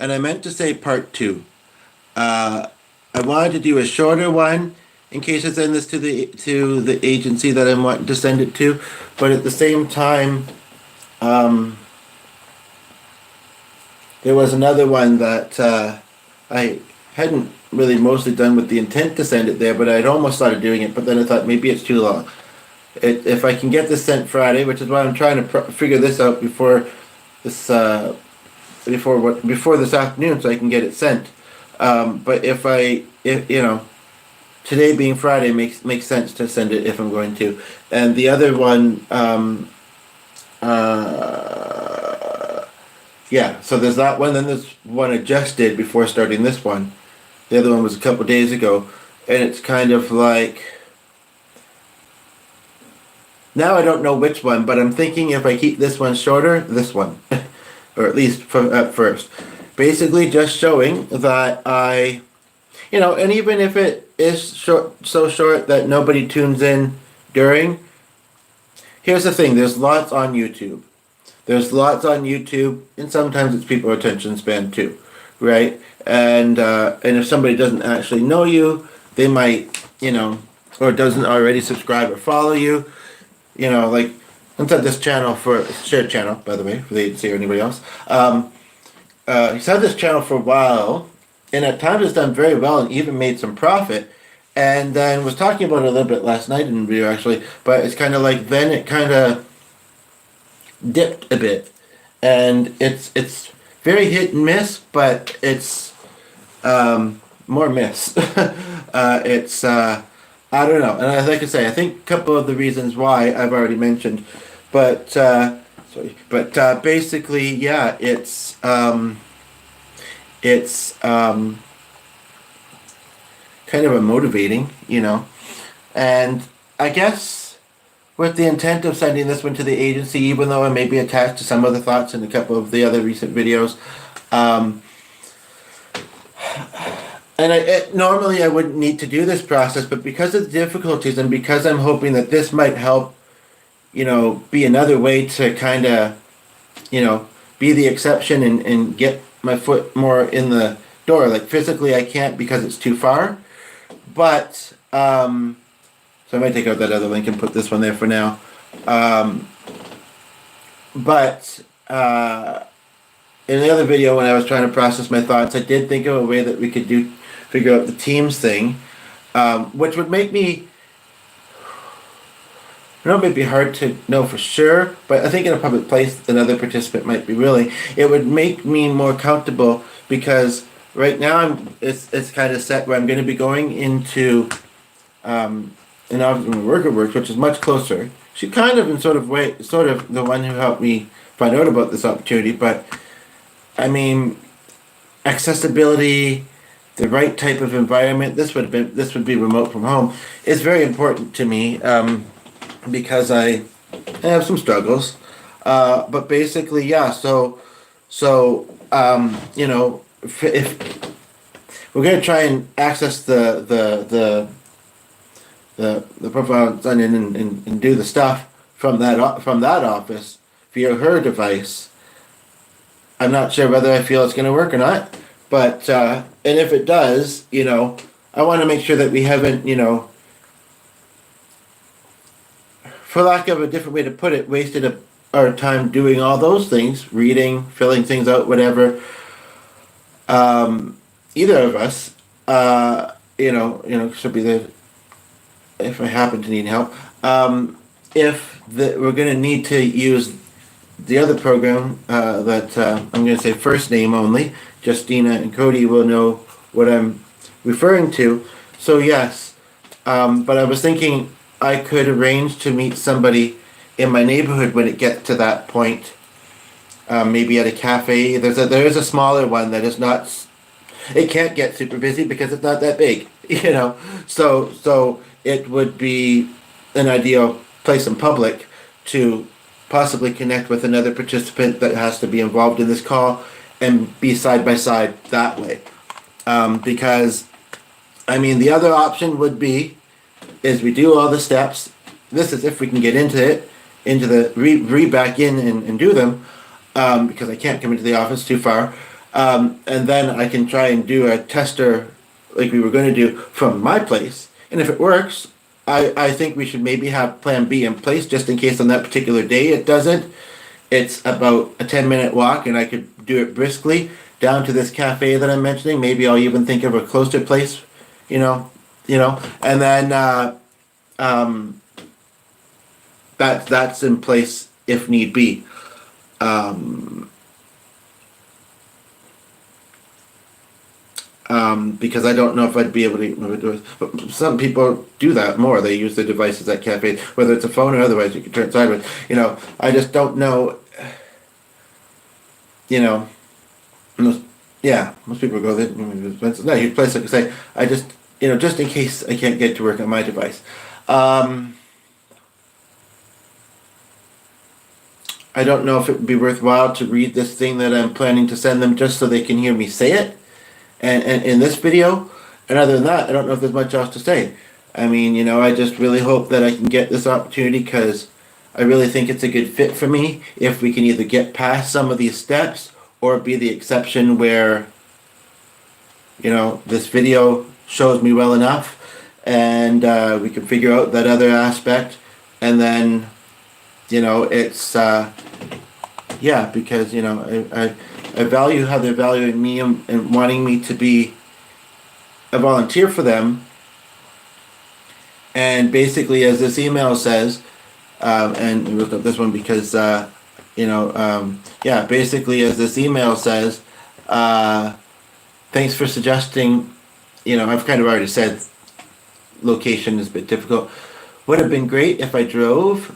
and I meant to say part two. Uh, I wanted to do a shorter one in case I send this to the agency that I'm wanting to send it to, but at the same time, um, there was another one that I hadn't really mostly done with the intent to send it there, but I'd almost started doing it, but then I thought maybe it's too long. If I can get this sent Friday, which is why I'm trying to figure this out before this before this afternoon, so I can get it sent. But if you know, today being Friday makes sense to send it if I'm going to. And the other one, yeah. So there's that one. Then there's one I just did before starting this one. The other one was a couple days ago, and it's kind of like. Now I don't know which one, but I'm thinking if I keep this one shorter, this one, or at least at first. Basically, just showing that and even if it is short, so short that nobody tunes in during. Here's the thing: there's lots on YouTube. And sometimes it's people's attention span too, right? And if somebody doesn't actually know you, they might, or doesn't already subscribe or follow you. Like inside this channel for shared channel, by the way, for the agency or anybody else. He's had this channel for a while, and at times it's done very well and even made some profit. And then was talking about it a little bit last night in the video actually, but it's kind of like then it kind of dipped a bit, and it's very hit and miss, but it's more miss. It's I don't know, and like I say, I think a couple of the reasons why I've already mentioned, but basically, yeah, it's kind of a motivating, and I guess with the intent of sending this one to the agency, even though I may be attached to some other thoughts in a couple of the other recent videos. And normally I wouldn't need to do this process, but because of the difficulties and because I'm hoping that this might help, be another way to kind of, be the exception and get my foot more in the door. Like physically I can't because it's too far, but, so I might take out that other link and put this one there for now. But in the other video when I was trying to process my thoughts, I did think of a way that we could figure out the Teams thing, which would make me, it may be hard to know for sure, but I think in a public place another participant might be willing. It would make me more comfortable because right now it's kind of set where I'm going to be going into an office where my worker works, which is much closer. She kind of in sort of the one who helped me find out about this opportunity, but I mean, accessibility, the right type of environment. This would be remote from home. It's very important to me because I have some struggles. But basically, yeah. So if we're gonna try and access the profile sign in and do the stuff from that office via her device. I'm not sure whether I feel it's going to work or not, but and if it does, I want to make sure that we haven't, for lack of a different way to put it, wasted our time doing all those things, reading, filling things out, whatever. Either of us, should be there if I happen to need help. We're going to need to use the other program that I'm going to say first name only. Justina and Cody will know what I'm referring to. So yes, but I was thinking I could arrange to meet somebody in my neighborhood when it gets to that point. Maybe at a cafe. There is a smaller one that is not. It can't get super busy because it's not that big, So it would be an ideal place in public to possibly connect with another participant that has to be involved in this call and be side by side that way. Because, I mean, the other option would be is we do all the steps. This is if we can get into the back in and do them, because I can't come into the office too far. And then I can try and do a tester like we were going to do from my place. And if it works, I think we should maybe have plan B in place just in case on that particular day it doesn't. It's about a 10-minute walk, and I could do it briskly down to this cafe that I'm mentioning. Maybe I'll even think of a closer place, you know, and then um, that's in place if need be. Um, because I don't know if I'd be able to do it. But some people do that more. They use the devices at cafes, whether it's a phone or otherwise. You can turn it sideways. I just don't know. You know, most people go there. No, huge place. Like I say, I just just in case I can't get to work on my device. I don't know if it would be worthwhile to read this thing that I'm planning to send them just so they can hear me say it. And in this video, and other than that, I don't know if there's much else to say. I mean, I just really hope that I can get this opportunity because I really think it's a good fit for me if we can either get past some of these steps or be the exception where, this video shows me well enough and we can figure out that other aspect and then, it's, because, I value how they're valuing me and wanting me to be a volunteer for them. And basically, as this email says, and we looked up this one because, basically, as this email says, thanks for suggesting, I've kind of already said location is a bit difficult. Would have been great if I drove.